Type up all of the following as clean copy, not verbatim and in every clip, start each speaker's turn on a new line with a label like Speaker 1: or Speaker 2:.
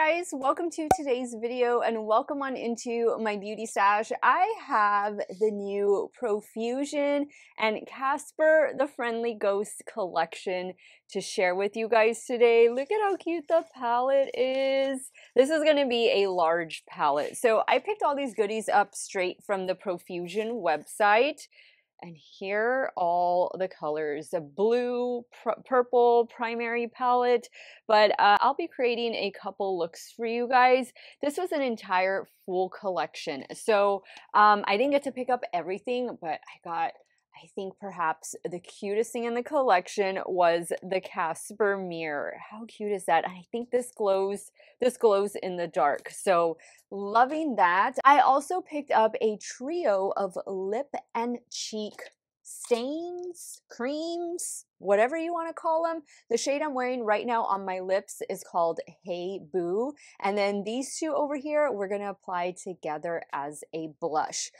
Speaker 1: guys, welcome to today's video and welcome on into my beauty stash. I have the new Profusion and Casper the Friendly Ghost collection to share with you guys today. Look at how cute the palette is. This is going to be a large palette. So I picked all these goodies up straight from the Profusion website. And here are all the colors, a blue, purple primary palette, but I'll be creating a couple looks for you guys. This was an entire full collection. So I didn't get to pick up everything, but I think perhaps the cutest thing in the collection was the Casper mirror. How cute is that? I think this glows in the dark. So loving that. I also picked up a trio of lip and cheek stains, creams, whatever you want to call them. The shade I'm wearing right now on my lips is called Hey Boo. And then these two over here, we're going to apply together as a blush.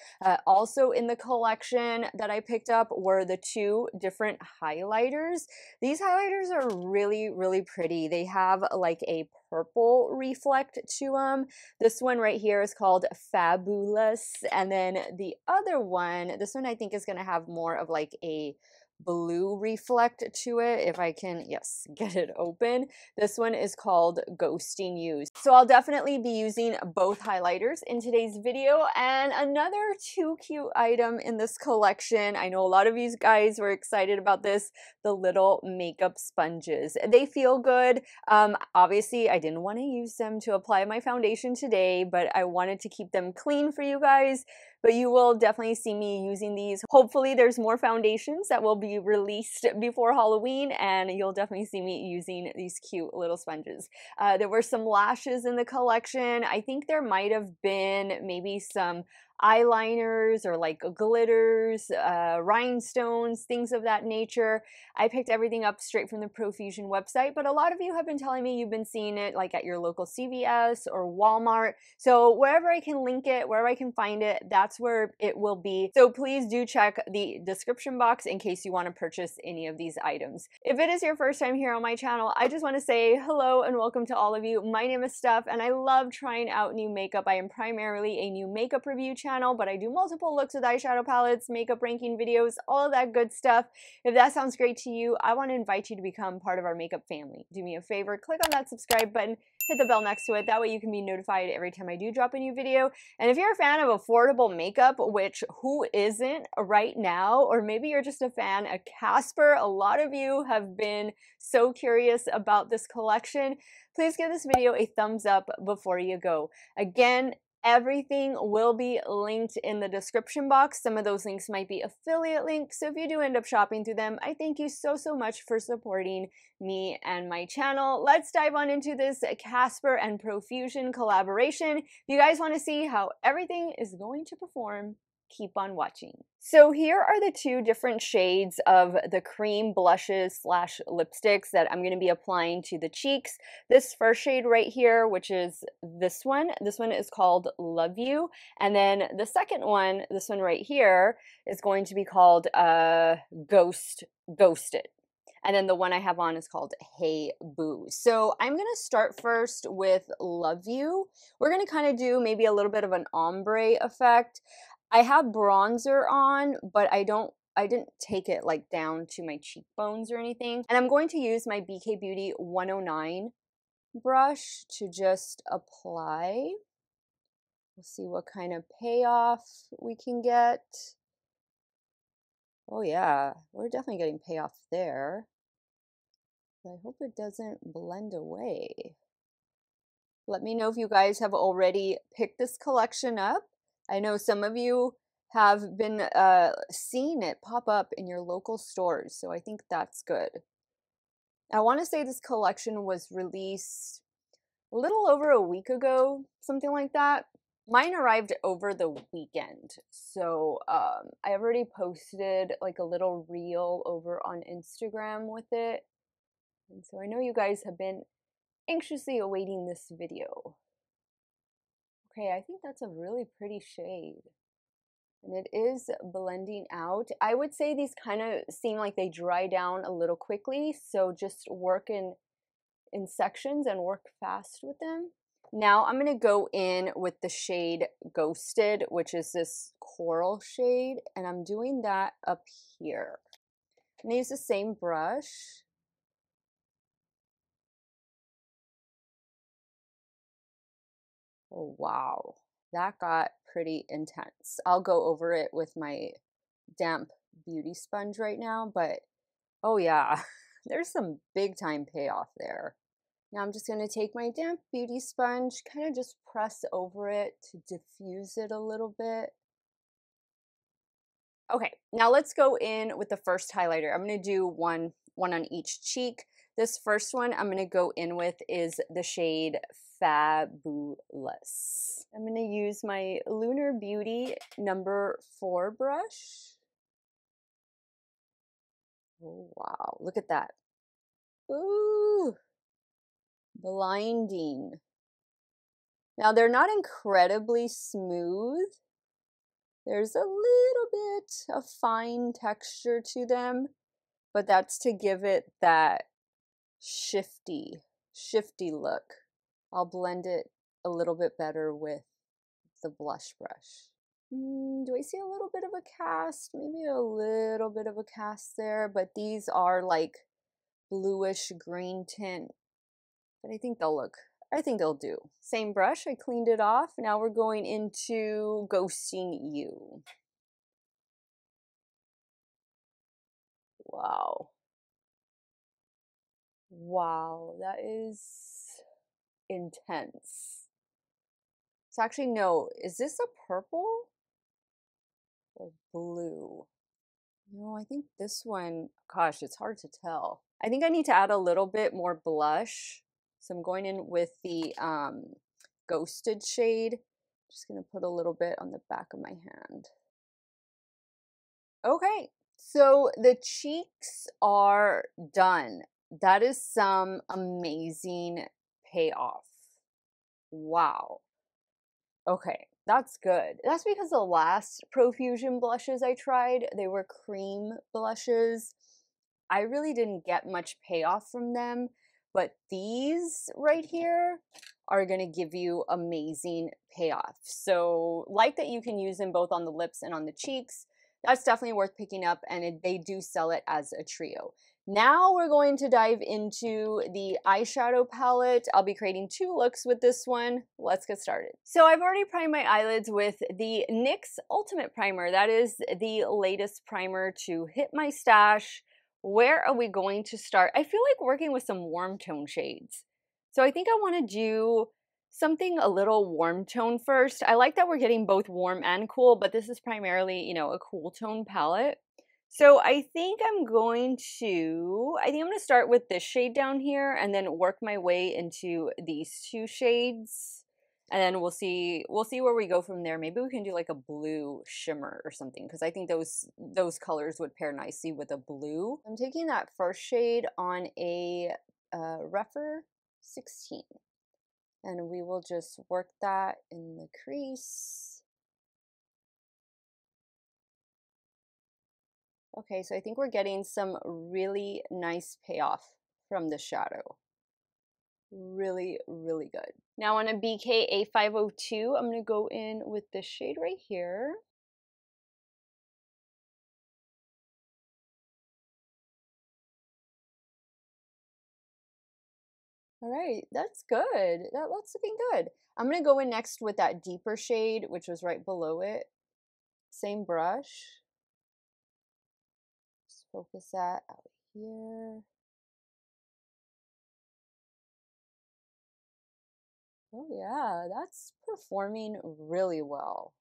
Speaker 1: Also in the collection that I picked up were the two different highlighters. These highlighters are really, really pretty. They have like a purple reflect to them. This one right here is called Fabulous. And then the other one, this one I think is going to have more of like a blue reflect to it. If I can, yes, get it open. This one is called Ghosting You. So I'll definitely be using both highlighters in today's video. And another too cute item in this collection, I know a lot of you guys were excited about this, the little makeup sponges. They feel good. Obviously I didn't want to use them to apply my foundation today, but I wanted to keep them clean for you guys. But you will definitely see me using these. Hopefully there's more foundations that will be released before Halloween, and you'll definitely see me using these cute little sponges. There were some lashes in the collection. I think there might have been maybe some eyeliners or like glitters, rhinestones, things of that nature. I picked everything up straight from the Profusion website, but a lot of you have been telling me you've been seeing it like at your local CVS or Walmart. So wherever I can link it, wherever I can find it, that's where it will be. So please do check the description box in case you want to purchase any of these items. If it is your first time here on my channel, I just want to say hello and welcome to all of you. My name is Steff and I love trying out new makeup. I am primarily a new makeup review channel, but I do multiple looks with eyeshadow palettes, makeup ranking videos, all of that good stuff. If that sounds great to you, I want to invite you to become part of our makeup family. Do me a favor, click on that subscribe button, hit the bell next to it. That way you can be notified every time I do drop a new video. And if you're a fan of affordable makeup, which who isn't right now, or maybe you're just a fan of Casper, a lot of you have been so curious about this collection, please give this video a thumbs up before you go. Again, everything will be linked in the description box. Some of those links might be affiliate links, so if you do end up shopping through them, I thank you so much for supporting me and my channel. Let's dive on into this Casper and Profusion collaboration. If you guys want to see how everything is going to perform, keep on watching. So here are the two different shades of the cream blushes slash lipsticks that I'm going to be applying to the cheeks. This first shade right here, which is this one is called Love You. And then the second one, this one right here, is going to be called Ghosted. And then the one I have on is called Hey Boo. So I'm going to start first with Love You. We're going to kind of do maybe a little bit of an ombre effect. I have bronzer on, but I didn't take it like down to my cheekbones or anything. And I'm going to use my BK Beauty 109 brush to just apply. We'll see what kind of payoff we can get. Oh yeah, we're definitely getting payoff there. But I hope it doesn't blend away. Let me know if you guys have already picked this collection up. I know some of you have been seeing it pop up in your local stores, so I think that's good. I want to say this collection was released a little over a week ago, something like that. Mine arrived over the weekend, so I already posted like a little reel over on Instagram with it, and so I know you guys have been anxiously awaiting this video. Okay, I think that's a really pretty shade. And it is blending out. I would say these kind of seem like they dry down a little quickly, so just work in sections and work fast with them. Now I'm going to go in with the shade Ghosted, which is this coral shade, and I'm doing that up here. I'm going to use the same brush. Oh, wow. That got pretty intense. I'll go over it with my damp beauty sponge right now, but oh yeah, there's some big time payoff there. Now I'm just going to take my damp beauty sponge, kind of just press over it to diffuse it a little bit. Okay, now let's go in with the first highlighter. I'm going to do one on each cheek. This first one I'm going to go in with is the shade Fabulous. I'm going to use my Lunar Beauty number 4 brush. Oh, wow, look at that. Ooh, blinding. Now they're not incredibly smooth. There's a little bit of fine texture to them, but that's to give it that shifty look. I'll blend it a little bit better with the blush brush. Do I see a little bit of a cast? Maybe a little bit of a cast there, but these are like bluish green tint. But I think they'll do. Same brush, I cleaned it off. Now we're going into Ghosting You. Wow. Wow, that is intense. So actually, no, is this a purple or blue? No, I think this one, gosh, it's hard to tell. I think I need to add a little bit more blush. So I'm going in with the Ghosted shade. Just gonna put a little bit on the back of my hand. Okay, so the cheeks are done. That is some amazing payoff. Wow. Okay, that's good. That's because the last Profusion blushes I tried, they were cream blushes. I really didn't get much payoff from them, but these right here are going to give you amazing payoff. So like that you can use them both on the lips and on the cheeks. That's definitely worth picking up, and they do sell it as a trio. Now we're going to dive into the eyeshadow palette. I'll be creating 2 looks with this one. Let's get started. So I've already primed my eyelids with the NYX Ultimate Primer. That is the latest primer to hit my stash. Where are we going to start? I feel like working with some warm tone shades. So I think I want to do something a little warm tone first. I like that we're getting both warm and cool, but this is primarily, you know, a cool tone palette. So I think I'm going to start with this shade down here and then work my way into these 2 shades. And then we'll see where we go from there. Maybe we can do like a blue shimmer or something, because I think those colors would pair nicely with a blue. I'm taking that first shade on a rougher 16. And we will just work that in the crease. Okay, so I think we're getting some really nice payoff from the shadow. Really, really good. Now on a BK A502, I'm going to go in with this shade right here. All right, that's good. That's looking good. I'm going to go in next with that deeper shade, which was right below it. Same brush. Just focus that out here. Oh yeah, that's performing really well.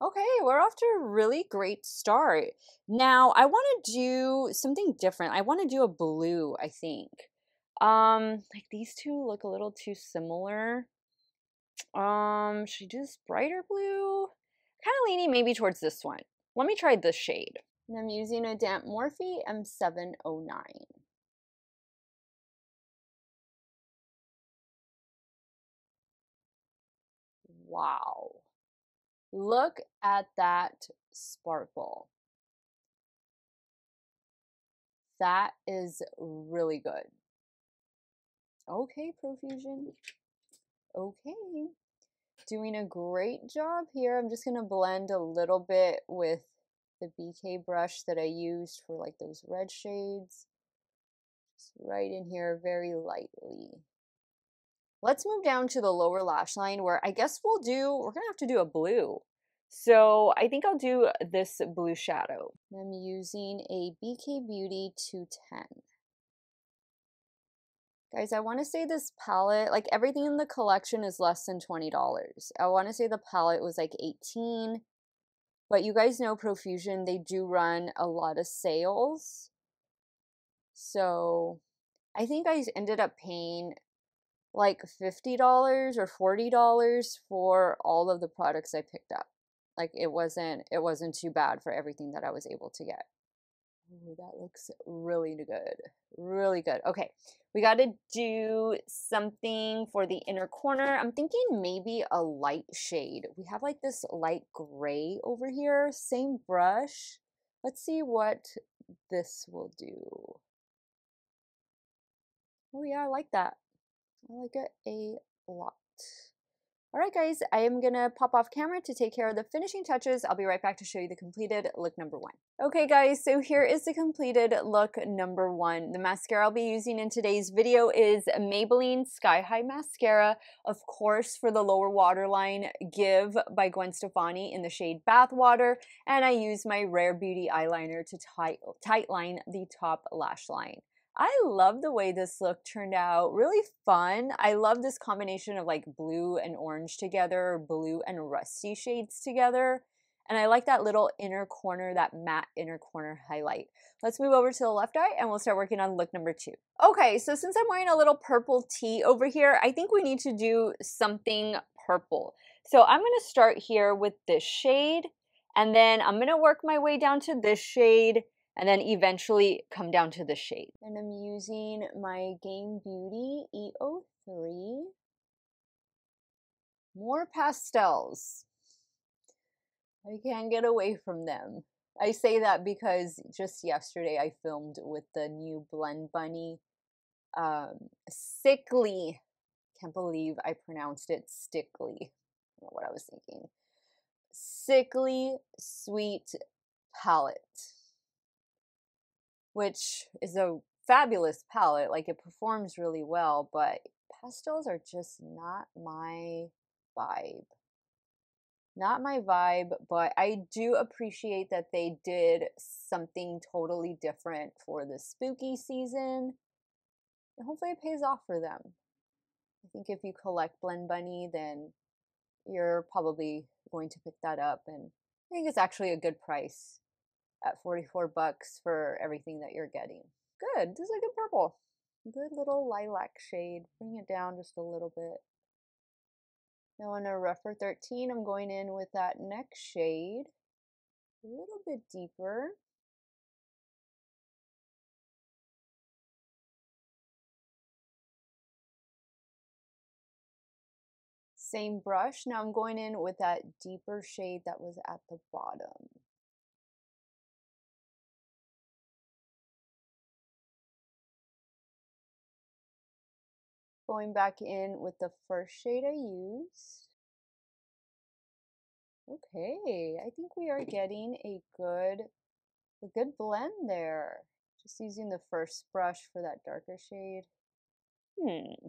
Speaker 1: Okay, we're off to a really great start. Now, I want to do something different. I want to do a blue, I think. Like these 2 look a little too similar. Should I do this brighter blue? Kind of leaning maybe towards this one. Let me try this shade. And I'm using a damp Morphe M709. Wow. Look at that sparkle. That is really good. Okay, Profusion. Okay. Doing a great job here. I'm just going to blend a little bit with the BK brush that I used for like those red shades. Just right in here very lightly. Let's move down to the lower lash line where I guess we're going to have to do a blue. So I think I'll do this blue shadow. I'm using a BK Beauty 210. Guys, I want to say this palette, like everything in the collection is less than $20. I want to say the palette was like $18. But you guys know Profusion, they do run a lot of sales. So I think I ended up paying like $50 or $40 for all of the products I picked up. Like it wasn't too bad for everything that I was able to get. Ooh, that looks really good. Really good. Okay, we got to do something for the inner corner. I'm thinking maybe a light shade. We have like this light gray over here. Same brush. Let's see what this will do. Oh yeah, I like that. I like it a lot. All right, guys, I am gonna pop off camera to take care of the finishing touches. I'll be right back to show you the completed look number 1. Okay, guys, so here is the completed look number 1. The mascara I'll be using in today's video is Maybelline Sky High Mascara. Of course, for the lower waterline, Give by Gwen Stefani in the shade Bathwater, and I use my Rare Beauty eyeliner to tightline the top lash line. I love the way this look turned out. Really fun. I love this combination of like blue and orange together, blue and rusty shades together. And I like that little inner corner, that matte inner corner highlight. Let's move over to the left eye and we'll start working on look number 2. Okay, so since I'm wearing a little purple tee over here, I think we need to do something purple. So I'm gonna start here with this shade, and then I'm gonna work my way down to this shade, and then eventually come down to the shade. And I'm using my Game Beauty E03. More pastels. I can't get away from them. I say that because just yesterday I filmed with the new Blend Bunny. Sickly. Can't believe I pronounced it stickly. I don't know what I was thinking. Sickly Sweet Palette, which is a fabulous palette. Like it performs really well, but pastels are just not my vibe. Not my vibe, but I do appreciate that they did something totally different for the spooky season. And hopefully it pays off for them. I think if you collect Blend Bunny, then you're probably going to pick that up, and I think it's actually a good price at 44 bucks for everything that you're getting. Good, this is a good purple. Good little lilac shade. Bring it down just a little bit. Now on a rougher 13, I'm going in with that next shade a little bit deeper. Same brush. Now I'm going in with that deeper shade that was at the bottom. Going back in with the first shade I used. Okay, I think we are getting a good blend there. Just using the first brush for that darker shade.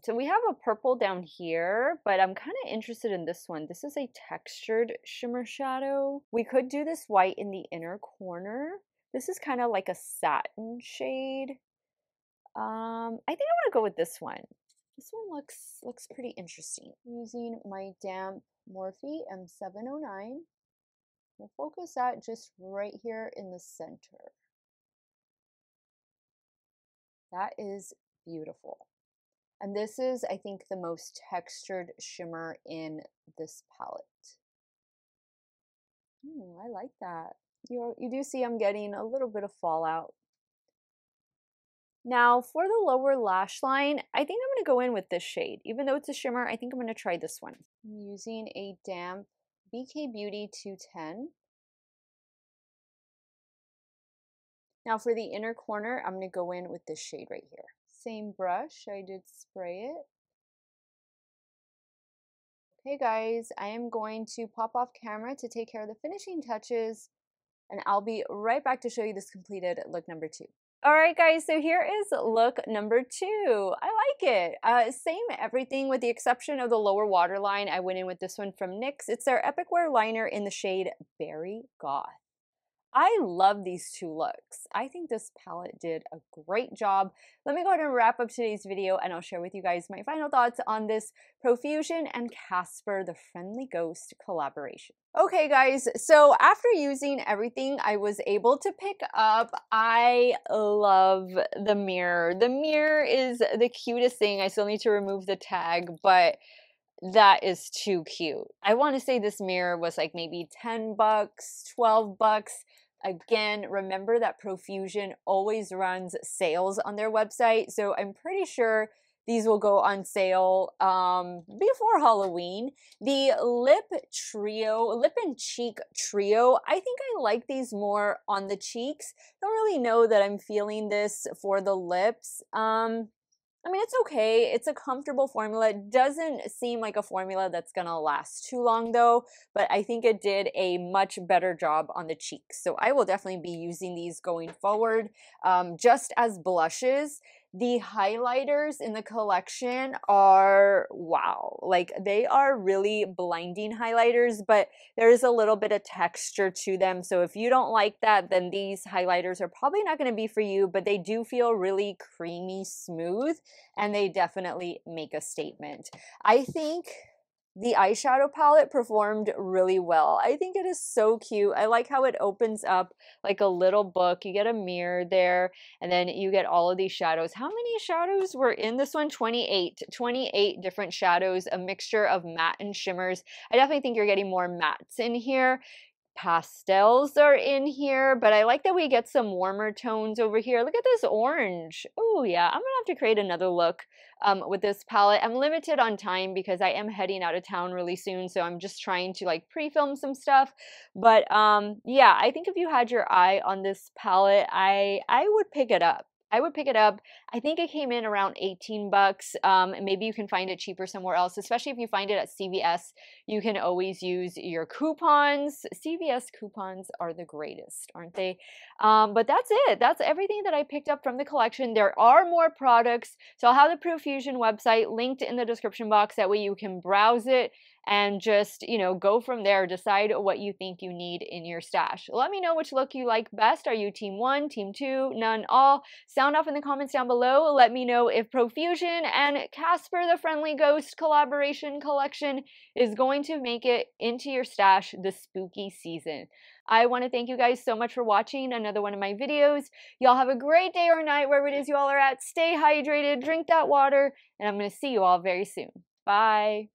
Speaker 1: So we have a purple down here, but I'm kind of interested in this one. This is a textured shimmer shadow. We could do this white in the inner corner. This is kind of like a satin shade. I think I want to go with this one. This one looks pretty interesting. Using my damp Morphe M709. We'll focus that just right here in the center. That is beautiful. And this is, I think, the most textured shimmer in this palette. I like that. You do see I'm getting a little bit of fallout. Now for the lower lash line, I think I'm going to go in with this shade. Even though it's a shimmer, I think I'm going to try this one. I'm using a damp BK Beauty 210. Now for the inner corner, I'm going to go in with this shade right here. same brush. I did spray it. Okay guys, I am going to pop off camera to take care of the finishing touches, and I'll be right back to show you this completed look number 2. Alright guys, so here is look number 2. I like it. Same everything with the exception of the lower waterline. I went in with this one from NYX. It's their Epic Wear liner in the shade Berry Goth. I love these two looks. I think this palette did a great job. Let me go ahead and wrap up today's video, and I'll share with you guys my final thoughts on this Profusion and Casper the Friendly Ghost collaboration. Okay guys, so after using everything I was able to pick up, I love the mirror. The mirror is the cutest thing. I still need to remove the tag, but that is too cute. I want to say this mirror was like maybe 10 bucks, 12 bucks. Again, remember that Profusion always runs sales on their website, so I'm pretty sure these will go on sale before Halloween. The lip and cheek trio, I think I like these more on the cheeks. Don't really know that I'm feeling this for the lips. I mean, it's okay. It's a comfortable formula. It doesn't seem like a formula that's gonna last too long though, but I think it did a much better job on the cheeks. So I will definitely be using these going forward. Just as blushes, the highlighters in the collection are wow. Like, they are really blinding highlighters, but there is a little bit of texture to them. So if you don't like that, then these highlighters are probably not going to be for you, but they do feel really creamy smooth, and they definitely make a statement. I think the eyeshadow palette performed really well. I think it is so cute. I like how it opens up like a little book. You get a mirror there, and then you get all of these shadows. How many shadows were in this one? 28. 28 different shadows, a mixture of matte and shimmers. I definitely think you're getting more mattes in here. Pastels are in here, but I like that we get some warmer tones over here. Look at this orange. Oh yeah, I'm gonna have to create another look with this palette. I'm limited on time because I am heading out of town really soon, so I'm just trying to like pre-film some stuff. But yeah, I think if you had your eye on this palette, I would pick it up. I would pick it up. I think it came in around 18 bucks. Maybe you can find it cheaper somewhere else, especially if you find it at CVS. You can always use your coupons. CVS coupons are the greatest, aren't they? But that's it. That's everything that I picked up from the collection. There are more products, so I'll have the Profusion website linked in the description box. That way you can browse it and just, you know, go from there. Decide what you think you need in your stash. Let me know which look you like best. Are you team 1, team 2, none, all? Sound off in the comments down below. Let me know if Profusion and Casper the Friendly Ghost collaboration collection is going to make it into your stash this spooky season. I want to thank you guys so much for watching another one of my videos. Y'all have a great day or night wherever it is you all are at. Stay hydrated, drink that water, and I'm going to see you all very soon. Bye.